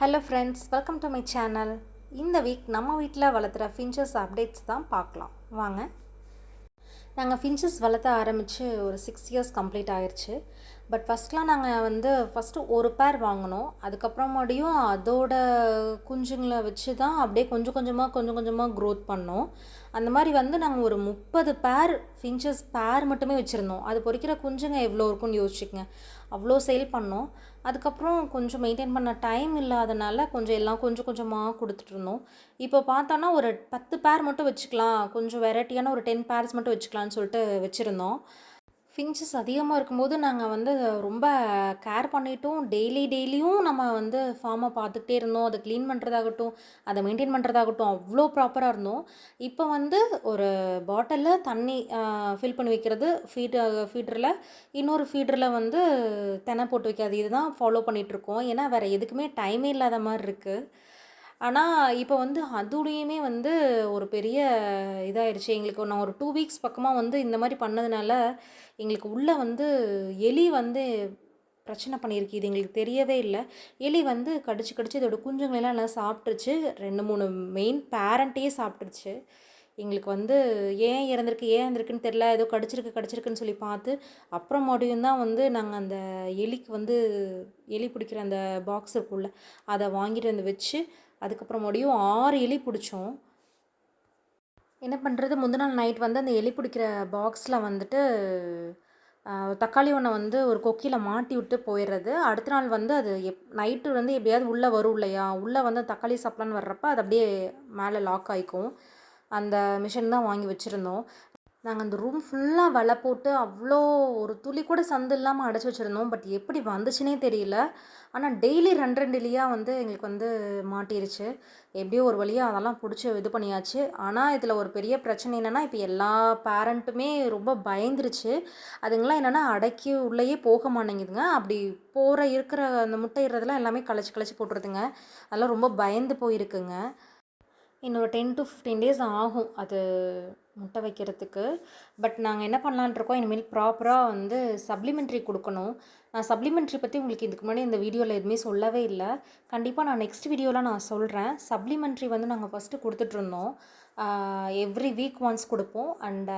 Hello friends, welcome to my channel. இந்த week நம்ம வீட்டில் வளர்த்துற ஃபின்ச்சஸ் அப்டேட்ஸ் தான் பார்க்கலாம் வாங்க. நாங்கள் ஃபின்ச்சஸ் வளர்த்த ஆரம்பித்து ஒரு 6 இயர்ஸ் கம்ப்ளீட் ஆயிடுச்சு. பட் ஃபஸ்ட்லாம் நாங்கள் ஃபஸ்ட்டு ஒரு பேர் வாங்கினோம். அதுக்கப்புறம் மறுபடியும் அதோட குஞ்சுங்களை வச்சு தான் அப்படியே கொஞ்சம் கொஞ்சமாக க்ரோத் பண்ணோம். அந்த மாதிரி நாங்கள் ஒரு 30 பேர் ஃபின்ச்சஸ் பேர் மட்டுமே வச்சுருந்தோம். அது பொரிக்கிற குஞ்சுங்க எவ்வளோ இருக்குன்னு யோசிச்சுக்கங்க. அவ்வளோ சேல் பண்ணோம். அதுக்கப்புறம் கொஞ்சம் மெயின்டைன் பண்ண டைம் இல்லாதனால எல்லாம் கொஞ்சமாக கொடுத்துட்ருந்தோம். இப்போ பார்த்தோன்னா ஒரு 10 பேர் மட்டும் வச்சுக்கலாம், கொஞ்சம் வெரைட்டியான ஒரு 10 பேர்ஸ் மட்டும் வச்சுக்கலான்னு சொல்லிட்டு வச்சுருந்தோம். ஃபின்ச்சஸ் அதிகமாக இருக்கும்போது நாங்கள் ரொம்ப கேர் பண்ணிட்டோம். டெய்லியும் நம்ம ஃபார்மை பார்த்துக்கிட்டே இருந்தோம். அதை க்ளீன் பண்ணுறதாகட்டும், அதை மெயின்டைன் பண்ணுறதாகட்டும் அவ்வளோ ப்ராப்பராக இருந்தோம். இப்போ ஒரு பாட்டிலில் தண்ணி ஃபில் பண்ணி வைக்கிறது, ஃபீடரில் இன்னொரு ஃபீடரில் தெனை போட்டு வைக்கிறது, இதுதான் ஃபாலோ பண்ணிகிட்ருக்கோம். ஏன்னா வேறு எதுக்குமே டைமே இல்லாத மாதிரி இருக்குது. ஆனால் இப்போ அதுலேயுமே ஒரு பெரிய இதாகிடுச்சு எங்களுக்கு. நான் ஒரு 2 வீக்ஸ் பக்கமாக இந்த மாதிரி பண்ணதுனால எங்களுக்கு உள்ளே எலி பிரச்சனை பண்ணியிருக்கு. இது எங்களுக்கு தெரியவே இல்லை. எலி கடிச்சு இதோட குஞ்சுங்களெல்லாம் நல்லா சாப்பிட்ருச்சு. 2, 3 மெயின் பேரண்ட்டையே சாப்பிட்ருச்சு. எங்களுக்கு ஏன் இறந்துருக்குன்னு தெரில. ஏதோ கடிச்சிருக்குன்னு சொல்லி பார்த்து அப்புறம் மறுபடியும் தான் நாங்கள் அந்த எலிக்கு எலி பிடிக்கிற அந்த பாக்ஸ் இருக்குல்ல, அதை வாங்கிட்டு வச்சு அதுக்கப்புறம் மறுபடியும் 6 எலி பிடிச்சோம். என்ன பண்ணுறது, முந்தின நாள் நைட் அந்த எலி பிடிக்கிற பாக்ஸில் தக்காளி ஒன்றை ஒரு கொக்கியில் மாட்டி விட்டு போயிடுறது. அடுத்த நாள் அது நைட்டு எப்படியாவது உள்ளே வரும் இல்லையா, உள்ளே தக்காளி சாப்பிட்லான்னு வர்றப்ப அது அப்படியே மேலே லாக் ஆகிக்கும். அந்த மிஷின் தான் வாங்கி வச்சுருந்தோம். நாங்கள் அந்த ரூம் ஃபுல்லாக வலை போட்டு அவ்வளோ ஒரு துளி கூட சந்து இல்லாமல் அடைச்சி வச்சுருந்தோம். பட் எப்படி வந்துச்சுன்னே தெரியல. ஆனால் டெய்லி 2 எலியாக எங்களுக்கு மாட்டிருச்சு. எப்படியோ ஒரு வழியாக அதெல்லாம் பிடிச்சி இது பண்ணியாச்சு. ஆனால் இதில் ஒரு பெரிய பிரச்சனை என்னென்னா, இப்போ எல்லா பேரண்ட்டுமே ரொம்ப பயந்துருச்சு. அதுங்களாம் என்னென்னா அடைக்கி உள்ளேயே போக மாட்டேங்குதுங்க. அப்படி இருக்கிற அந்த முட்டையிடுறதுலாம் எல்லாமே கலைச்சி போட்டுருதுங்க. அதெல்லாம் ரொம்ப பயந்து போயிருக்குங்க. இன்னொரு 10 to 15 டேஸ் ஆகும் அது முட்டை வைக்கிறதுக்கு. பட் நாங்கள் என்ன பண்ணலான்ட்ருக்கோம், இனிமேல் ப்ராப்பராக சப்ளிமெண்ட்ரி கொடுக்கணும். நான் சப்ளிமெண்ட்ரி பற்றி உங்களுக்கு இதுக்கு முன்னாடி இந்த வீடியோவில் எதுவுமே சொல்லவே இல்லை. கண்டிப்பாக நான் நெக்ஸ்ட் வீடியோவில் நான் சொல்கிறேன். சப்ளிமெண்ட்ரி நாங்கள் ஃபஸ்ட்டு கொடுத்துட்ருந்தோம். எவ்ரி வீக் ஒன்ஸ் கொடுப்போம். அண்ட்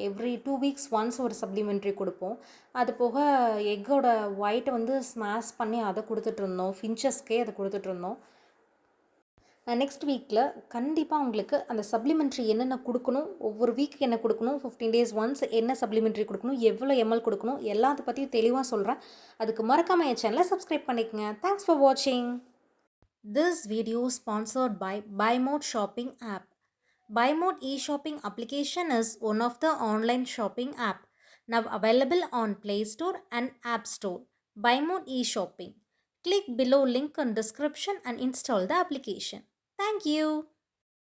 எவ்ரி 2 வீக்ஸ் ஒன்ஸ் ஒரு சப்ளிமெண்ட்ரி கொடுப்போம். அது போக எக்கோட ஒயிட்டை ஸ்மாஷ் பண்ணி அதை கொடுத்துட்ருந்தோம். ஃபின்ச்சஸ்க்கே அதை கொடுத்துட்ருந்தோம். நெக்ஸ்ட் வீக்கில் கண்டிப்பாக உங்களுக்கு அந்த சப்ளிமெண்ட்ரி என்னென்ன கொடுக்கணும், ஒவ்வொரு வீக்கு என்ன கொடுக்கணும், 15 டேஸ் ஒன்ஸ் என்ன சப்ளிமெண்ட்ரி கொடுக்கணும், எவ்வளோ எம்எல் கொடுக்கணும், எல்லாத்த பற்றியும் தெளிவாக சொல்கிறேன். அதுக்கு மறக்காமல் என் சேனலை சப்ஸ்கிரைப் பண்ணிக்கங்க. தேங்க்ஸ் ஃபார் வாட்சிங். This video sponsored by BuyMode shopping app. BuyMode e-shopping application is one of the online shopping app now available on Play Store and App Store. BuyMode e-shopping. Click below link in description and install the application. Thank you.